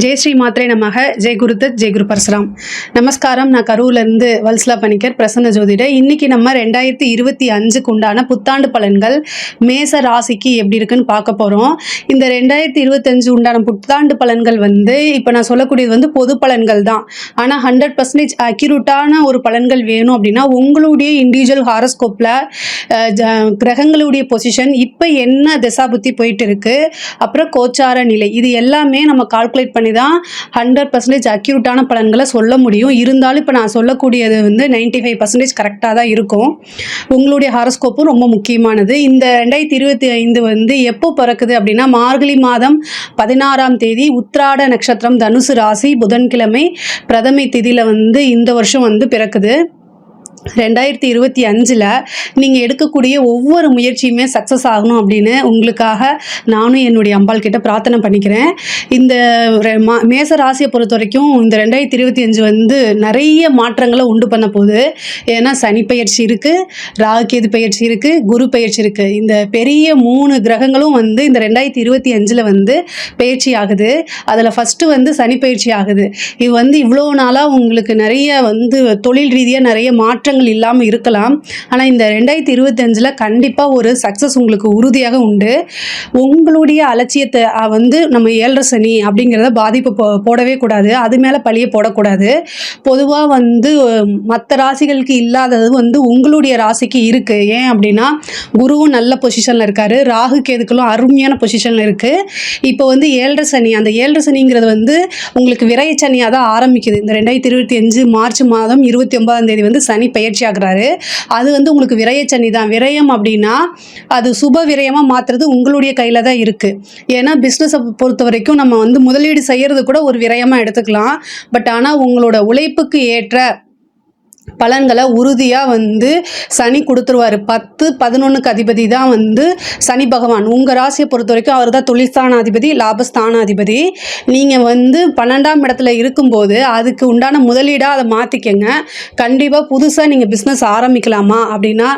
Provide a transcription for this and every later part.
ஜெய் ஸ்ரீ மாத்ரே நமக. ஜெய் குருதத், ஜெய் குரு பரசுராம். நமஸ்காரம். நான் கரூர்லேருந்து வல்சலா பணிக்கர், பிரசன்ன ஜோதிடர். இன்னைக்கு நம்ம 2025க்கு உண்டான புத்தாண்டு பலன்கள் மேச ராசிக்கு எப்படி இருக்குன்னு பார்க்க போகிறோம். இந்த 2025 உண்டான புத்தாண்டு பலன்கள் இப்போ நான் சொல்லக்கூடியது பொது பலன்கள் தான். ஆனால் 100% அக்யூரேட்டான ஒரு பலன்கள் வேணும் அப்படின்னா உங்களுடைய இண்டிவிஜுவல் ஹாரோஸ்கோப்பில் கிரகங்களுடைய பொசிஷன் இப்போ என்ன திசாபுத்தி போயிட்டு இருக்கு, அப்புறம் கோச்சார நிலை, இது எல்லாமே நம்ம கால்குலேட் பண்ணி தான் 100% அக்யூரேட்டான பலன்களை சொல்ல முடியும். இருந்தாலும் இப்போ நான் சொல்லக்கூடியது 95% கரெக்டாக தான் இருக்கும். உங்களுடைய ஹாரோஸ்கோப்பும் ரொம்ப முக்கியமானது. இந்த 2025 எப்போ பிறக்குது அப்படின்னா மார்கழி மாதம் 16ஆம் தேதி, உத்திராட நட்சத்திரம், தனுசு ராசி, புதன்கிழமை, பிரதமை திதியில் இந்த வருஷம் பிறக்குது. 2025 நீங்கள் எடுக்கக்கூடிய ஒவ்வொரு முயற்சியுமே சக்ஸஸ் ஆகணும் அப்படின்னு உங்களுக்காக நானும் என்னுடைய அம்பாள் கிட்ட பிரார்த்தனை பண்ணிக்கிறேன். இந்த மேச ராசியை பொறுத்த வரைக்கும் இந்த 2025 நிறைய மாற்றங்களை உண்டு பண்ண போகுது. ஏன்னா சனி பயிற்சி இருக்குது, ராகுகேது பயிற்சி இருக்குது, குரு பயிற்சி இருக்குது. இந்த பெரிய 3 கிரகங்களும் இந்த 2025 பயிற்சி ஆகுது. அதில் ஃபஸ்ட்டு சனி பயிற்சி ஆகுது. இது இவ்வளோ நாளாக உங்களுக்கு நிறைய தொழில் ரீதியாக நிறைய மாற்றங்கள் இல்லாமல் இருக்கலாம். ஆனால் இந்த 2025 கண்டிப்பாக ஒரு சக்ஸஸ் உங்களுக்கு உறுதியாக உண்டு. உங்களுடைய அலட்சியத்தை நம்ம 7.5 சனி அப்படிங்கிறத பாதிப்பு போடவே கூடாது, அது மேலே பழிய போடக்கூடாது. பொதுவாக மற்ற ராசிகளுக்கு இல்லாதது உங்களுடைய ராசிக்கு இருக்குது. ஏன் அப்படின்னா குருவும் நல்ல பொசிஷனில் இருக்கார், ராகு கேதுக்களும் அருமையான பொசிஷனில் இருக்குது. இப்போ 7.5 சனி, அந்த 7.5 சனிங்கிறது உங்களுக்கு விரைய சனியாக தான் ஆரம்பிக்குது. இந்த 2025 மார்ச் மாதம் 29ஆம் தேதி சனி பயிற்சி ஆகிறாரு. அது உங்களுக்கு விரைய சனி தான். விரயம் அப்படின்னா அது சுப விரயமாக மாற்றுறது உங்களுடைய கையில் தான் இருக்குது. ஏன்னா பிஸ்னஸை பொறுத்த வரைக்கும் நம்ம முதலீடு செய்கிறது கூட ஒரு விரயமாக எடுத்துக்கலாம். பட் ஆனால் உங்களோட உழைப்புக்கு ஏற்ற பலன்களை உறுதியாக சனி கொடுத்துருவார். 10, 11க்கு அதிபதி தான் சனி பகவான். உங்கள் ராசியை பொறுத்த வரைக்கும் அவர் தான் தொழில்ஸ்தானாதிபதி, லாபஸ்தானாதிபதி. நீங்கள் 12ஆம் இடத்துல இருக்கும்போது அதுக்கு உண்டான முதலீடாக அதை மாற்றிக்கங்க. கண்டிப்பாக புதுசாக நீங்கள் பிஸ்னஸ் ஆரம்பிக்கலாமா அப்படின்னா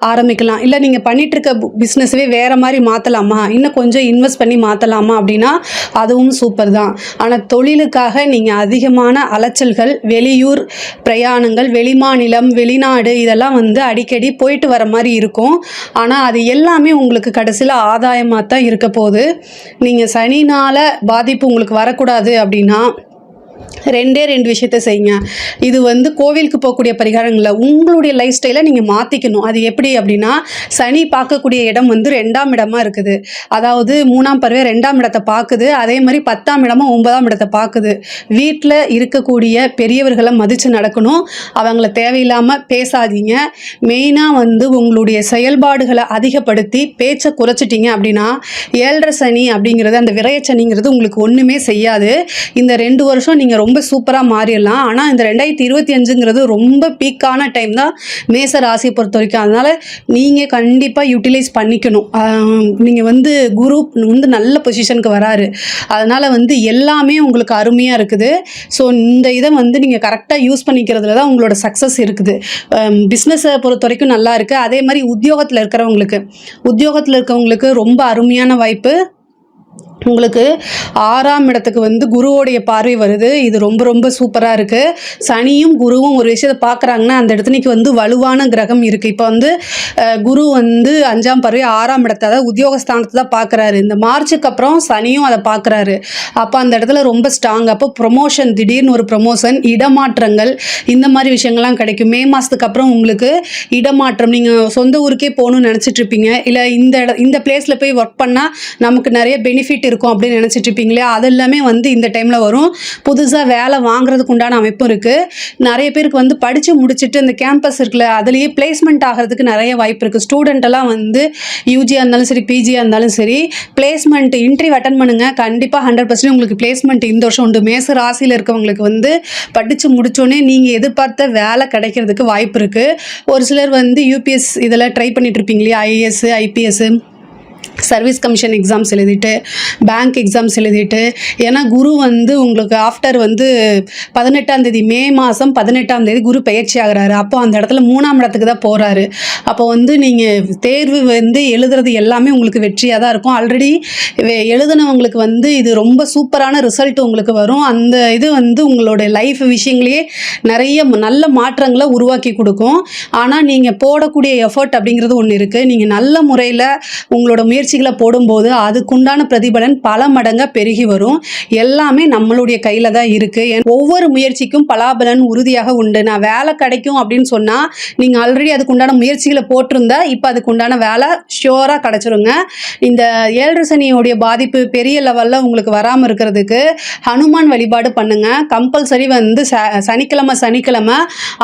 ஆரம்பிக்கலாம். இல்லை நீங்கள் பண்ணிகிட்ருக்க பிஸ்னஸவே வேறு மாதிரி மாற்றலாமா, இன்னும் கொஞ்சம் இன்வெஸ்ட் பண்ணி மாற்றலாமா அப்படின்னா அதுவும் சூப்பர் தான். ஆனால் தொழிலுக்காக நீங்கள் அதிகமான அலைச்சல்கள், வெளியூர் பிரயாணங்கள், வெளிமாநிலம், வெளிநாடு, இதெல்லாம் அடிக்கடி போயிட்டு வர மாதிரி இருக்கும். ஆனால் அது எல்லாமே உங்களுக்கு கடைசியில் ஆதாயமாக தான் இருக்க போகுது. நீங்கள் சனினால் பாதிப்பு உங்களுக்கு வரக்கூடாது அப்படின்னா 2 விஷயத்தை செய்யுங்க. இது கோவிலுக்கு போகக்கூடிய பரிகாரங்களை உங்களுடைய லைஃப் ஸ்டைலை நீங்கள் மாற்றிக்கணும். அது எப்படி அப்படின்னா சனி பார்க்கக்கூடிய இடம் 2ஆம் இடமா இருக்குது. அதாவது 3ஆம் பறவை 2ஆம் இடத்தை பார்க்குது, அதே மாதிரி 10ஆம் இடமும் 9ஆம் இடத்தை பார்க்குது. வீட்டில் இருக்கக்கூடிய பெரியவர்களை மதித்து நடக்கணும். அவங்கள தேவையில்லாமல் பேசாதீங்க. மெயினாக உங்களுடைய செயல்பாடுகளை அதிகப்படுத்தி பேச்சை குறைச்சிட்டிங்க அப்படின்னா 7.5 சனி அப்படிங்கிறது, அந்த விரைய சனிங்கிறது உங்களுக்கு ஒன்றுமே செய்யாது. இந்த 2 வருஷம் நீங்கள் ரொம்ப சூப்பராக மாறிடலாம். ஆனால் இந்த 2025ங்கிறது ரொம்ப பீக்கான டைம் தான் மேச ராசியை பொறுத்த வரைக்கும். அதனால் நீங்கள் கண்டிப்பாக யூட்டிலைஸ் பண்ணிக்கணும். நீங்கள் குரு நல்ல பொசிஷனுக்கு வராரு. அதனால் எல்லாமே உங்களுக்கு அருமையாக இருக்குது. ஸோ இந்த இதை நீங்கள் கரெக்டாக யூஸ் பண்ணிக்கிறதுல தான் உங்களோட சக்ஸஸ் இருக்குது. பிஸ்னஸை பொறுத்த வரைக்கும் நல்லா இருக்குது. அதே மாதிரி உத்தியோகத்தில் இருக்கவங்களுக்கு ரொம்ப அருமையான வாய்ப்பு. உங்களுக்கு 6ஆம் இடத்துக்கு குருவோடைய பார்வை வருது. இது ரொம்ப ரொம்ப சூப்பராக இருக்குது. சனியும் குருவும் ஒரு விஷயத்தை பார்க்குறாங்கன்னா அந்த இடத்துக்கு வலுவான கிரகம் இருக்குது. இப்போ குரு 5ஆம் பார்வை 6ஆம் இடத்தை, அதாவது உத்தியோகஸ்தானத்தை தான் பார்க்குறாரு. இந்த மார்ச்சுக்கு அப்புறம் சனியும் அதை பார்க்குறாரு. அப்போ அந்த இடத்துல ரொம்ப ஸ்ட்ராங். அப்போ ப்ரொமோஷன், திடீர்னு ஒரு ப்ரொமோஷன், இடமாற்றங்கள், இந்த மாதிரி விஷயங்கள்லாம் கிடைக்கும். மே மாதத்துக்கு அப்புறம் உங்களுக்கு இடமாற்றம், நீங்கள் சொந்த ஊருக்கே போகணும்னு நினச்சிட்டு இருப்பீங்க. இல்லை இந்த பிளேஸில் போய் ஒர்க் பண்ணால் நமக்கு நிறைய பெனிஃபிட் இருக்கும் அப்படின்னு நினச்சிட்டு இருப்பீங்களே, அதெல்லாமே இந்த டைமில் வரும். புதுசாக வேலை வாங்குறதுக்கு உண்டான அமைப்பும் இருக்குது. நிறைய பேருக்கு படித்து முடிச்சுட்டு இந்த கேம்பஸ் இருக்குல்ல, அதுலேயே பிளேஸ்மெண்ட் ஆகிறதுக்கு நிறைய வாய்ப்பு இருக்குது. ஸ்டூடெண்ட்டெல்லாம் யூஜியாக இருந்தாலும் சரி, பிஜியாக இருந்தாலும் சரி, பிளேஸ்மெண்ட் இன்டர்வியூ அட்டன் பண்ணுங்கள். கண்டிப்பாக 100% உங்களுக்கு பிளேஸ்மெண்ட் இந்த வருஷம் உண்டு. மேச ராசியில் இருக்கவங்களுக்கு படித்து முடித்தோடனே நீங்கள் எதிர்பார்த்த வேலை கிடைக்கிறதுக்கு வாய்ப்பு இருக்குது. ஒரு சிலர் யூபிஎஸ் இதெல்லாம் ட்ரை பண்ணிட்டு இருப்பீங்களே, IAS, IPS, service commission exams எழுதிட்டு, பேங்க் எக்ஸாம்ஸ் எழுதிட்டு, ஏன்னா குரு வந்து உங்களுக்கு ஆஃப்டர் வந்து 18ஆம் தேதி மே மாதம் 18ஆம் தேதி குரு பெயர்ச்சி ஆகிறாரு. அப்போ அந்த இடத்துல 3ஆம் இடத்துக்கு தான் போகிறாரு. அப்போ வந்து நீங்கள் தேர்வு வந்து எழுதுறது எல்லாமே உங்களுக்கு வெற்றியாக தான் இருக்கும். ஆல்ரெடி எழுதுனவங்களுக்கு வந்து இது ரொம்ப சூப்பரான ரிசல்ட் உங்களுக்கு வரும். அந்த இது வந்து உங்களோட லைஃப் விஷயங்களையே நிறைய நல்ல மாற்றங்களை உருவாக்கி கொடுக்கும். ஆனால் நீங்கள் போடக்கூடிய எஃபர்ட் அப்படிங்கிறது ஒன்று இருக்குது. நீங்கள் நல்ல முறையில் உங்களோட முயற்சிகளை போடும்போது அதுக்குண்டான பிரதிபலன் பல மடங்காக பெருகி வரும். எல்லாமே நம்மளுடைய கையில் தான் இருக்குது. ஒவ்வொரு முயற்சிக்கும் பலாபலன் உறுதியாக உண்டு. நான் வேலை கிடைக்கும் அப்படின்னு சொன்னால் நீங்கள் ஆல்ரெடி அதுக்குண்டான முயற்சிகளை போட்டிருந்தா இப்போ அதுக்குண்டான வேலை ஷியோராக கிடச்சிருங்க. இந்த 7 சனியோடைய பாதிப்பு பெரிய லெவலில் உங்களுக்கு வராமல் இருக்கிறதுக்கு ஹனுமான் வழிபாடு பண்ணுங்கள். கம்பல்சரி வந்து சனிக்கிழமை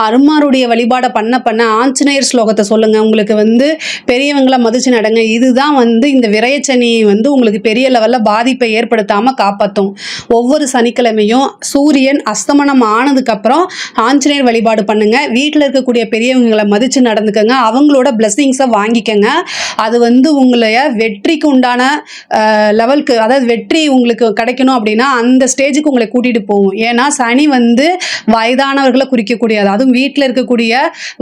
அனுமாருடைய வழிபாடை பண்ண ஆஞ்சநேயர் ஸ்லோகத்தை சொல்லுங்கள். உங்களுக்கு வந்து பெரியவங்களை மதிச்சு நடங்க. இதுதான் வந்து இந்த விரயச்சனி வந்து உங்களுக்கு பெரிய லெவலில் பாதிப்பை ஏற்படுத்தாமல் காப்பாற்றும். ஒவ்வொரு சனிக்கிழமையும் சூரியன் அஸ்தமனம் ஆனதுக்கப்புறம் ஆஞ்சநேயர் வழிபாடு பண்ணுங்கள். வீட்டில் இருக்கக்கூடிய பெரியவங்களை மதித்து நடந்துக்கங்க. அவங்களோட பிளெஸ்ஸிங்ஸை வாங்கிக்கங்க. அது வந்து உங்களைய வெற்றிக்கு உண்டான லெவலுக்கு, அதாவது வெற்றி உங்களுக்கு கிடைக்கணும் அப்படின்னா அந்த ஸ்டேஜுக்கு உங்களை கூட்டிகிட்டு போகும். ஏன்னா சனி வந்து வயதானவர்களை குறிக்கக்கூடியது, அதுவும் வீட்டில் இருக்கக்கூடிய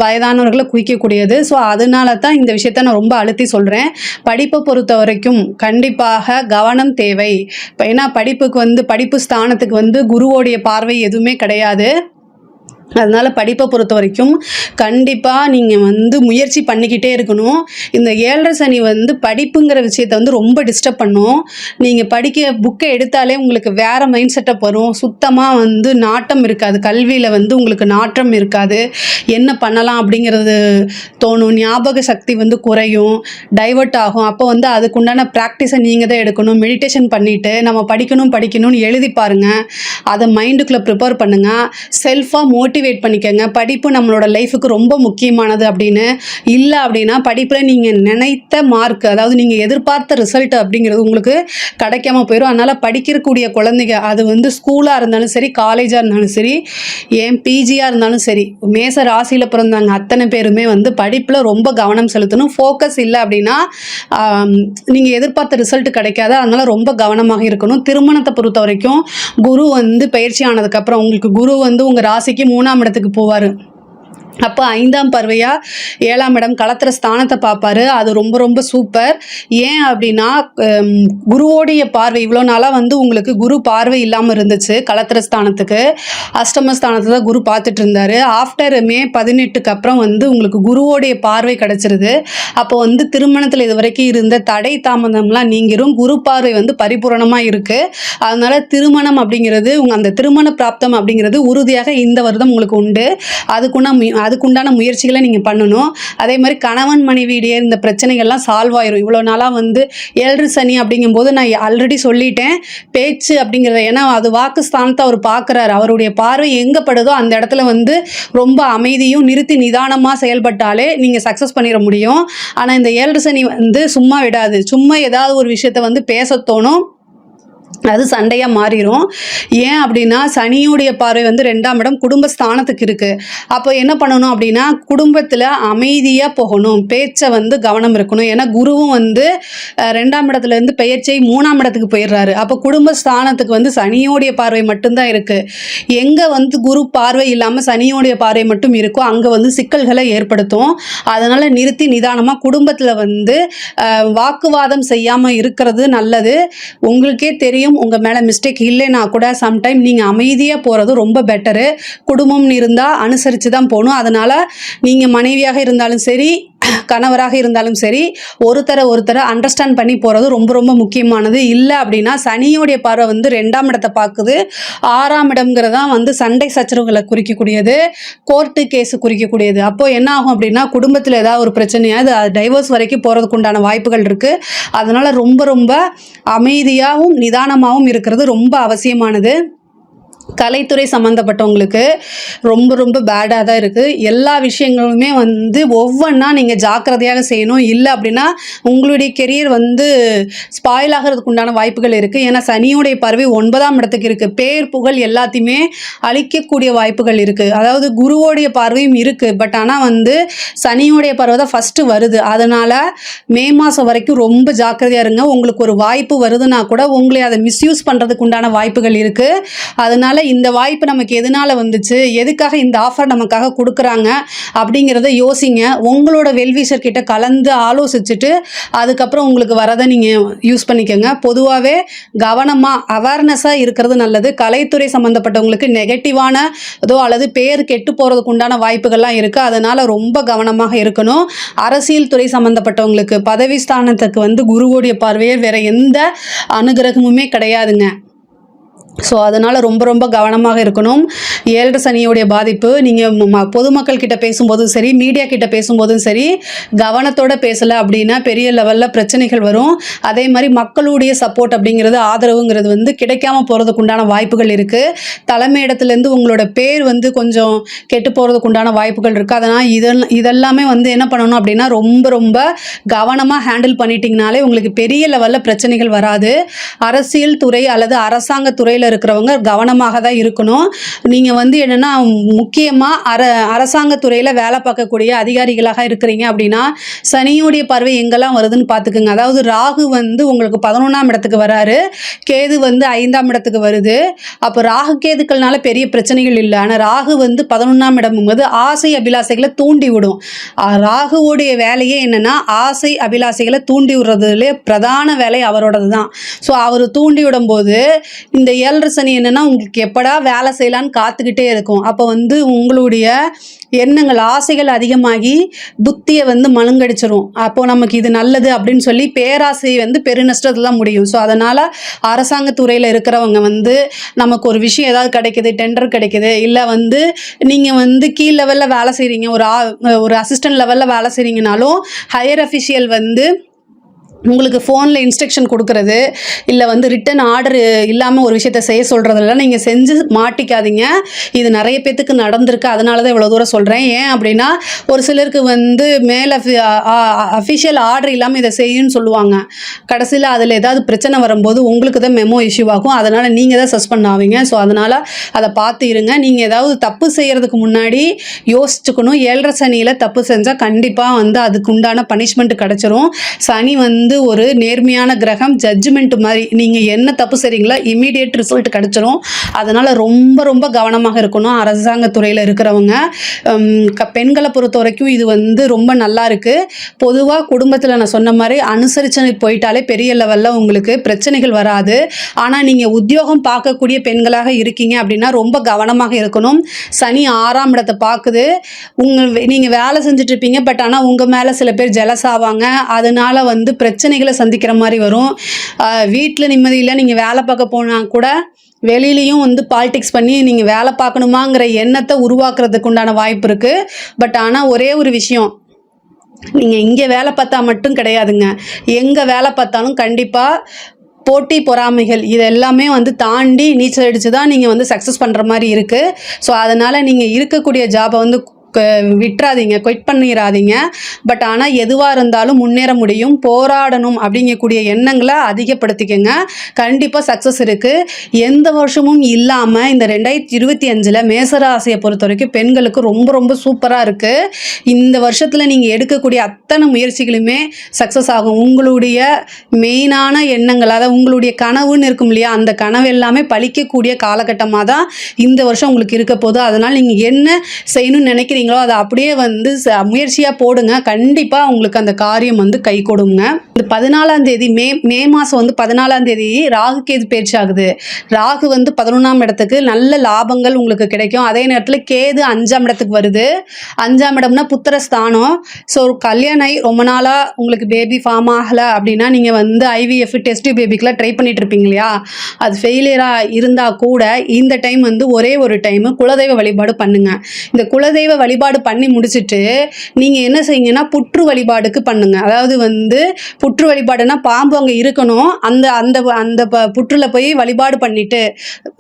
வயதானவர்களை குறிக்கக்கூடியது. ஸோ அதனால தான் இந்த விஷயத்த நான் ரொம்ப அழுத்தி சொல்கிறேன். படிப்பை பொறுத்த வரைக்கும் கண்டிப்பாக கவனம் தேவை. ஏன்னா படிப்புக்கு வந்து படிப்பு ஸ்தானத்துக்கு வந்து குருவோடைய பார்வை எதுவுமே கிடையாது. அதனால் படிப்பை பொறுத்த வரைக்கும் கண்டிப்பாக நீங்கள் வந்து முயற்சி பண்ணிக்கிட்டே இருக்கணும். இந்த 7 சனி வந்து படிப்புங்கிற விஷயத்தை வந்து ரொம்ப டிஸ்டர்ப் பண்ணும். நீங்கள் புக்கை எடுத்தாலே உங்களுக்கு வேறு மைண்ட் செட்டப் வரும். சுத்தமாக வந்து நாட்டம் இருக்காது. கல்வியில் வந்து உங்களுக்கு நாட்டம் இருக்காது. என்ன பண்ணலாம் அப்படிங்கிறது தோணும். ஞாபக சக்தி வந்து குறையும், டைவர்ட் ஆகும். அப்போ வந்து அதுக்குண்டான ப்ராக்டிஸை நீங்கள் தான் எடுக்கணும். மெடிடேஷன் பண்ணிவிட்டு நம்ம படிக்கணும்னு எழுதி பாருங்கள். அதை மைண்டுக்குள்ளே ப்ரிப்பேர் பண்ணுங்கள். செல்ஃபாக மோட்டிவேட் பண்ணிக்கங்க. படிப்பு நம்மளோட லைஃபுக்கு ரொம்ப முக்கியமானது அப்படின்னு இல்லை அப்படின்னா படிப்பில் நீங்கள் நினைத்த மார்க், அதாவது நீங்கள் எதிர்பார்த்த ரிசல்ட் அப்படிங்கிறது உங்களுக்கு கிடைக்காம போயிடும். அதனால் படிக்கக்கூடிய குழந்தைங்க, அது வந்து ஸ்கூலாக இருந்தாலும் சரி, காலேஜாக இருந்தாலும் சரி, ஏன் பிஜியாக இருந்தாலும் சரி, மேச ராசியில் பிறந்தாங்க அத்தனை பேருமே வந்து படிப்பில் ரொம்ப கவனம் செலுத்தணும். ஃபோக்கஸ் இல்லை அப்படின்னா நீங்கள் எதிர்பார்த்த ரிசல்ட் கிடைக்காது. அதனால் ரொம்ப கவனமாக இருக்கணும். திருமணத்தை பொறுத்த வரைக்கும் குரு வந்து பயிற்சி ஆனதுக்கப்புறம் உங்களுக்கு குரு வந்து உங்கள் ராசிக்கு 3ஆம் இடத்துக்கு போவார். அப்போ 5ஆம் பார்வையாக 7ஆம் இடம் களத்திர ஸ்தானத்தை பார்ப்பாரு. அது ரொம்ப ரொம்ப சூப்பர். ஏன் அப்படின்னா குருவோடைய பார்வை இவ்வளோ நாளாக வந்து உங்களுக்கு குரு பார்வை இல்லாமல் இருந்துச்சு. களத்திர ஸ்தானத்துக்கு அஷ்டமஸ்தானத்தை தான் குரு பார்த்துட்டு இருந்தார். ஆஃப்டர் மே 18க்கு அப்புறம் வந்து உங்களுக்கு குருவோடைய பார்வை கிடச்சிருது. அப்போ வந்து திருமணத்தில் இது வரைக்கும் இருந்த தடை தாமதம்லாம் நீங்கிரும். குரு பார்வை வந்து பரிபூரணமாக இருக்குது. அதனால் திருமணம் அப்படிங்கிறது அந்த திருமண பிராப்தம் அப்படிங்கிறது உறுதியாக இந்த வருடம் உங்களுக்கு உண்டு. அதுக்குண்டான முயற்சிகளை நீங்கள் பண்ணணும். அதே மாதிரி கணவன் மனைவியிடையே இந்த பிரச்சனைகள்லாம் சால்வ் ஆயிரும். இவ்வளோ நாளாக வந்து 7 சனி அப்படிங்கும்போது நான் ஆல்ரெடி சொல்லிட்டேன், பேச்சு அப்படிங்கிறத, ஏன்னா அது வாக்கு ஸ்தானத்தை அவர் பார்க்குறாரு. அவருடைய பார்வை எங்கே படுதோ அந்த இடத்துல வந்து ரொம்ப அமைதியும் நிறுத்தி நிதானமாக செயல்பட்டாலே நீங்கள் சக்ஸஸ் பண்ணிட முடியும். ஆனால் இந்த 7 சனி வந்து சும்மா விடாது. சும்மா ஏதாவது ஒரு விஷயத்தை வந்து பேச தோணும், அது சண்டையாக மாறிடும். ஏன் அப்படின்னா சனியுடைய பார்வை வந்து 2ஆம் இடம் குடும்பஸ்தானத்துக்கு இருக்குது. அப்போ என்ன பண்ணணும் அப்படின்னா குடும்பத்தில் அமைதியாக போகணும், பேச்சை வந்து கவனம் இருக்கணும். ஏன்னா குருவும் வந்து 2ஆம் இடத்துலேருந்து பெயர்ச்சி 3ஆம் இடத்துக்கு போயிடுறாரு. அப்போ குடும்பஸ்தானத்துக்கு வந்து சனியோடைய பார்வை மட்டும்தான் இருக்குது. எங்கே வந்து குரு பார்வை இல்லாமல் சனியோடைய பார்வை மட்டும் இருக்கோ அங்கே வந்து சிக்கல்களை ஏற்படுத்தும். அதனால் நிறுத்தி நிதானமாக குடும்பத்தில் வந்து வாக்குவாதம் செய்யாமல் இருக்கிறது நல்லது. உங்களுக்கே தெரியும் உங்கள் மேலே மிஸ்டேக் இல்லைன்னா கூட சம்டைம் நீங்கள் அமைதியாக போகிறது ரொம்ப பெட்டரு. குடும்பம்னு இருந்தால் அனுசரித்து தான் போகணும். அதனால் நீங்கள் மனைவியாக இருந்தாலும் சரி, கணவராக இருந்தாலும் சரி, ஒருத்தரை அண்டர்ஸ்டாண்ட் பண்ணி போகிறது ரொம்ப ரொம்ப முக்கியமானது. இல்லை அப்படின்னா சனியோடைய பார்வை வந்து 2ஆம் இடத்தை பார்க்குது. 6ஆம் இடம்ங்கிறதான் வந்து சண்டை சச்சரவுகளை குறிக்கக்கூடியது, கோர்ட்டு கேஸு குறிக்கக்கூடியது. அப்போது என்ன ஆகும் அப்படின்னா குடும்பத்தில் ஏதாவது ஒரு பிரச்சனையாக அது டைவர்ஸ் வரைக்கும் போகிறதுக்கு உண்டான வாய்ப்புகள் இருக்குது. அதனால் ரொம்ப ரொம்ப அமைதியாகவும் நிதானமாகவும் இருக்கிறது ரொம்ப அவசியமானது. கலைத்துறை சம்மந்தப்பட்டவங்களுக்கு ரொம்ப ரொம்ப பேடாக தான் இருக்குது. எல்லா விஷயங்களுமே வந்து ஒவ்வொன்றா நீங்கள் ஜாக்கிரதையாக செய்யணும். இல்லை அப்படின்னா உங்களுடைய கெரியர் வந்து ஸ்பாயில் ஆகிறதுக்கு உண்டான வாய்ப்புகள் இருக்குது. ஏன்னா சனியுடைய பார்வை 9ஆம் இடத்துக்கு இருக்குது. பேர் புகழ் எல்லாத்தையுமே அழிக்கக்கூடிய வாய்ப்புகள் இருக்குது. அதாவது குருவோடைய பார்வையும் இருக்குது. பட் ஆனால் வந்து சனியோடைய பார்வை தான் ஃபஸ்ட்டு வருது. அதனால் மே மாதம் வரைக்கும் ரொம்ப ஜாக்கிரதையாக இருங்க. உங்களுக்கு ஒரு வாய்ப்பு வருதுன்னா கூட உங்களை அதை மிஸ்யூஸ் பண்ணுறதுக்கு உண்டான வாய்ப்புகள் இருக்குது. அதனால் இந்த வாய்ப்பு நமக்கு எதனால் வந்துச்சு, எதுக்காக இந்த ஆஃபர் நமக்காக கொடுக்குறாங்க அப்படிங்கிறத யோசிங்க. உங்களோட வெல்விஷர் கிட்ட கலந்து ஆலோசிச்சுட்டு அதுக்கப்புறம் உங்களுக்கு வரதை நீங்கள் யூஸ் பண்ணிக்கோங்க. பொதுவாகவே கவனமாக அவேர்னஸாக இருக்கிறது நல்லது. கலைத்துறை சம்மந்தப்பட்டவங்களுக்கு நெகட்டிவான அல்லது பேர் கெட்டு போகிறதுக்கு உண்டான வாய்ப்புகள்லாம் இருக்குது. அதனால் ரொம்ப கவனமாக இருக்கணும். அரசியல் துறை சம்மந்தப்பட்டவங்களுக்கு பதவி ஸ்தானத்துக்கு வந்து குருவோடைய பார்வையே வேறு எந்த அனுகிரகமுமே கிடையாதுங்க. ஸோ அதனால் ரொம்ப ரொம்ப கவனமாக இருக்கணும். 7 சனியோடைய பாதிப்பு நீங்கள் பொதுமக்கள் கிட்ட பேசும்போதும் சரி, மீடியா கிட்ட பேசும்போதும் சரி, கவனத்தோடு பேசலை அப்படின்னா பெரிய லெவலில் பிரச்சனைகள் வரும். அதே மாதிரி மக்களுடைய சப்போர்ட் அப்படிங்கிறது, ஆதரவுங்கிறது வந்து கிடைக்காம போகிறதுக்கு உண்டான வாய்ப்புகள் இருக்குது. தலைமை இடத்துலேருந்து உங்களோட பேர் வந்து கொஞ்சம் கெட்டு போகிறதுக்கு உண்டான வாய்ப்புகள் இருக்குது. அதனால் இதெல்லாமே வந்து என்ன பண்ணணும் அப்படின்னா ரொம்ப ரொம்ப கவனமாக ஹேண்டில் பண்ணிட்டீங்கனாலே உங்களுக்கு பெரிய லெவலில் பிரச்சனைகள் வராது. அரசியல் துறை அல்லது அரசாங்க துறையில் இருக்கிறவங்க கவனமாக தான் இருக்கணும். நீங்கள் வந்து என்னென்னா முக்கியமாக அரசாங்கத்துறையில் வேலை பார்க்கக்கூடிய அதிகாரிகளாக இருக்கிறீங்க அப்படின்னா சனியுடைய பார்வை எங்கெல்லாம் வருதுன்னு பார்த்துக்குங்க. அதாவது ராகு வந்து உங்களுக்கு 11ஆம் இடத்துக்கு வராரு, கேது வந்து 5ஆம் இடத்துக்கு வருது. அப்போ ராகு கேதுக்கள்னால பெரிய பிரச்சனைகள் இல்லை. ஆனால் ராகு வந்து 11ஆம் இடம்ங்கும்போது ஆசை அபிலாசைகளை தூண்டி விடும். ராகுவோடைய வேலையே என்னென்னா ஆசை அபிலாசைகளை தூண்டி விடுறதுல பிரதான வேலை அவரோடது தான். ஸோ அவர் தூண்டி விடும்போது இந்த 7 சனி என்னென்னா உங்களுக்கு எப்படா வேலை செய்யலான்னு காத்துக்கிட்டே இருக்கும். அப்போ வந்து உங்களுடைய எண்ணங்கள் ஆசைகள் அதிகமாகி புத்தியை வந்து மழுங்கடிச்சிரும். அப்போது நமக்கு இது நல்லது அப்படின்னு சொல்லி பேராசை வந்து பெருநஷ்டத்தில் தான் முடியும். ஸோ அதனால் அரசாங்கத்துறையில் இருக்கிறவங்க வந்து நமக்கு ஒரு விஷயம் ஏதாவது கிடைக்கிது, டெண்டர் கிடைக்கிது, இல்லை வந்து நீங்கள் வந்து கீழ் லெவலில் வேலை செய்கிறீங்க, ஒரு அசிஸ்டன்ட் லெவலில் வேலை செய்கிறீங்கனாலும் ஹையர் அஃபிஷியல் வந்து உங்களுக்கு ஃபோனில் இன்ஸ்ட்ரக்ஷன் கொடுக்குறது, இல்லை வந்து ரிட்டன் ஆர்டர் இல்லாமல் ஒரு விஷயத்தை செய்ய சொல்கிறதெல்லாம் நீங்கள் செஞ்சு மாட்டிக்காதீங்க. இது நிறைய பேத்துக்கு நடந்திருக்கு. அதனால தான் இவ்வளோ தூரம் சொல்கிறேன். ஏன் அப்படின்னா ஒரு சிலருக்கு வந்து மேலே அஃபிஷியல் ஆர்டர் இல்லாமல் இதை செய்யுன்னு சொல்லுவாங்க. கடைசியில் அதில் ஏதாவது பிரச்சனை வரும்போது உங்களுக்கு தான் மெமோ இஷ்யூ ஆகும். அதனால் நீங்கள் தான் சஸ்பெண்ட் ஆவீங்க. ஸோ அதனால் அதை பார்த்து இருங்க. நீங்கள் ஏதாவது தப்பு செய்கிறதுக்கு முன்னாடி யோசிச்சுக்கணும். 7 சனியில் தப்பு செஞ்சால் கண்டிப்பாக வந்து அதுக்கு உண்டான பனிஷ்மெண்ட் கிடச்சிரும். சனி வந்து ஒரு நேர்மையான கிரகம், ஜட்ஜ்மெண்ட் மாதிரி. நீங்கள் என்ன தப்பு செய்றீங்களோ இமீடியட் ரிசல்ட் கிடச்சிரும். அதனால் ரொம்ப ரொம்ப கவனமாக இருக்கணும் அரசாங்கத்துறையில் இருக்கிறவங்க. பெண்களை பொறுத்த வரைக்கும் இது வந்து ரொம்ப நல்லா இருக்குது. பொதுவாக குடும்பத்தில் நான் சொன்ன மாதிரி அனுசரிச்சு போயிட்டாலே பெரிய லெவலில் உங்களுக்கு பிரச்சனைகள் வராது. ஆனால் நீங்கள் உத்தியோகம் பார்க்கக்கூடிய பெண்களாக இருக்கீங்க அப்படின்னா ரொம்ப கவனமாக இருக்கணும். சனி 6ஆம் இடத்தை பார்க்குது. நீங்கள் வேலை செஞ்சுட்டு இருப்பீங்க, பட் ஆனால் உங்கள் மேலே சில பேர் ஜெலஸ் ஆவாங்க. அதனால் வந்து பிரச்சனைகளை சந்திக்கிற மாதிரி வரும். வீட்டில் நிம்மதியில் நீங்கள் வேலை பார்க்க போனால் கூட வெளியிலையும் வந்து பாலிடிக்ஸ் பண்ணி நீங்கள் வேலை பார்க்கணுமாங்கிற எண்ணத்தை உருவாக்குறதுக்கு உண்டான வாய்ப்பு இருக்குது. பட் ஆனால் ஒரே ஒரு விஷயம், நீங்கள் இங்கே வேலை பார்த்தா மட்டும் கிடையாதுங்க, எங்கே வேலை பார்த்தாலும் கண்டிப்பாக போட்டி பொறாமைகள் இது எல்லாமே வந்து தாண்டி நீச்சல் அடித்து தான் நீங்கள் வந்து சக்ஸஸ் பண்ணுற மாதிரி இருக்குது. ஸோ அதனால் நீங்கள் இருக்கக்கூடிய ஜாபை வந்து விட்டுறாதீங்க, குயிட் பண்ணிடாதீங்க. பட் ஆனால் எதுவாக இருந்தாலும் முன்னேற முடியும், போராடணும் அப்படிங்கக்கூடிய எண்ணங்களை அதிகப்படுத்திக்கங்க. கண்டிப்பாக சக்ஸஸ் இருக்குது. எந்த வருஷமும் இல்லாமல் இந்த 2025 மேசராசியை பொறுத்த வரைக்கும் பெண்களுக்கு ரொம்ப ரொம்ப சூப்பராக இருக்குது. இந்த வருஷத்தில் நீங்கள் எடுக்கக்கூடிய அத்தனை முயற்சிகளுமே சக்ஸஸ் ஆகும். உங்களுடைய மெயினான எண்ணங்கள், அதாவது உங்களுடைய கனவுன்னு இருக்கும் இல்லையா, அந்த கனவு எல்லாமே பழிக்கக்கூடிய காலகட்டமாக தான் இந்த வருஷம் உங்களுக்கு இருக்க போகுது. அதனால் நீங்கள் என்ன செய்யணும்னு நினைக்கிறீங்க அதை அப்படியே வந்து முயற்சியாக போடுங்க. கண்டிப்பாக உங்களுக்கு அந்த காரியம் வந்து கை கொடுங்க. இந்த 14ஆம் தேதி மே மாதம் வந்து 14ஆம் தேதி ராகு கேது பயிற்சி ஆகுது. ராகு வந்து 11ஆம் இடத்துக்கு நல்ல லாபங்கள் உங்களுக்கு கிடைக்கும். அதே நேரத்தில் கேது 5ஆம் இடத்துக்கு வருது. 5ஆம் இடம்னா புத்திரஸ்தானம். ஸோ கல்யாணம் ஆகி ரொம்ப நாளாக உங்களுக்கு பேபி ஃபார்ம் ஆகலை அப்படின்னா நீங்கள் வந்து IVF டெஸ்ட் பேபிக்கெலாம் ட்ரை பண்ணிட்டு இருப்பீங்க இல்லையா, அது ஃபெயிலியராக இருந்தால் கூட இந்த டைம் வந்து ஒரே ஒரு டைமு குலதெய்வ வழிபாடு பண்ணுங்கள். இந்த குலதெய்வ வழிபாடு பண்ணி முடிச்சுட்டு நீங்கள் என்ன செய்யுங்கன்னா புற்று வழிபாடுக்கு பண்ணுங்க. அதாவது வந்து புற்று வழிபாடுனா பாம்பு அங்கே இருக்கணும், அந்த அந்த அந்த புற்றுல போய் வழிபாடு பண்ணிட்டு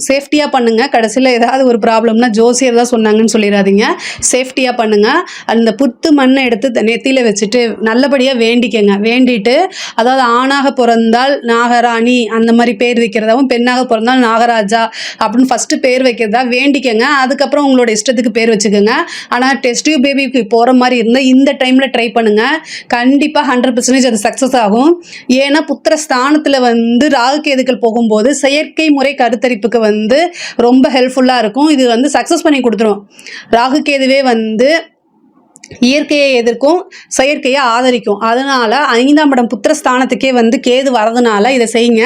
சேஃப்டியாக பண்ணுங்க. கடைசியில் ஏதாவது ஒரு ப்ராப்ளம்னா ஜோசியர் தான் சொன்னாங்கன்னு சொல்லிடாதீங்க. சேஃப்டியாக பண்ணுங்க. அந்த புத்து மண்ணை எடுத்து நெத்தியில் வச்சுட்டு நல்லபடியாக வேண்டிக்கங்க. வேண்டிட்டு அதாவது ஆணாக பிறந்தால் நாகராணி அந்த மாதிரி பேர் வைக்கிறதாவும், பெண்ணாக பிறந்தால் நாகராஜா அப்படின்னு ஃபஸ்ட்டு பேர் வைக்கிறதா வேண்டிக்கங்க. அதுக்கப்புறம் உங்களோட இஷ்டத்துக்கு பேர் வச்சுக்கோங்க. ஆனால் டெஸ்ட் டியூப் பேபிக்கு போகிற மாதிரி இருந்தால் இந்த டைமில் ட்ரை பண்ணுங்கள். கண்டிப்பாக 100% அது சக்ஸஸ் ஆகும். ஏன்னா புத்திர ஸ்தானத்தில் வந்து ராகு கேதுக்கள் போகும்போது செயற்கை முறை கருத்தரிப்புக்கு வந்து ரொம்ப ஹெல்ப்ஃபுல்லாக இருக்கும். இது வந்து சக்ஸஸ் பண்ணி கொடுத்துரும். ராகு கேதுவே வந்து இயற்கையை எதிர்க்கும், செயற்கையை ஆதரிக்கும். அதனால் 5ஆம் இடம் புத்திரஸ்தானத்துக்கே வந்து கேது வரதுனால இதை செய்யுங்க.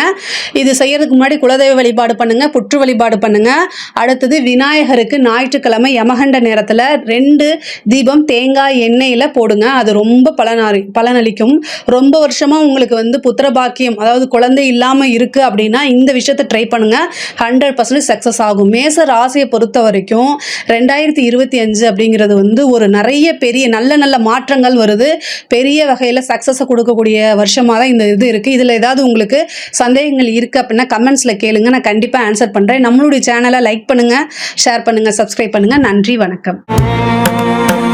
இது செய்யறதுக்கு முன்னாடி குலதெய்வ வழிபாடு பண்ணுங்கள், புற்று வழிபாடு பண்ணுங்கள். அடுத்தது விநாயகருக்கு ஞாயிற்றுக்கிழமை யமகண்ட நேரத்தில் 2 தீபம் தேங்காய் எண்ணெயில் போடுங்க. அது ரொம்ப பலனளிக்கும். ரொம்ப வருஷமாக உங்களுக்கு வந்து புத்திர பாக்கியம் அதாவது குழந்தை இல்லாமல் இருக்குது அப்படின்னா இந்த விஷயத்தை ட்ரை பண்ணுங்கள். 100% சக்ஸஸ் ஆகும். மேச ராசியை பொறுத்த வரைக்கும் 2025 அப்படிங்கிறது வந்து ஒரு நிறைய பெரிய நல்ல மாற்றங்கள் வருது. பெரிய வகையில் சக்ஸஸை கொடுக்கக்கூடிய வருஷமாக தான் இந்த இது இருக்குது. இதில் ஏதாவது உங்களுக்கு சந்தேகங்கள் இருக்குது அப்படின்னா கமெண்ட்ஸில் கேளுங்க, நான் கண்டிப்பாக ஆன்சர் பண்ணுறேன். நம்மளுடைய சேனலை லைக் பண்ணுங்கள், ஷேர் பண்ணுங்கள், சப்ஸ்கிரைப் பண்ணுங்கள். நன்றி, வணக்கம்.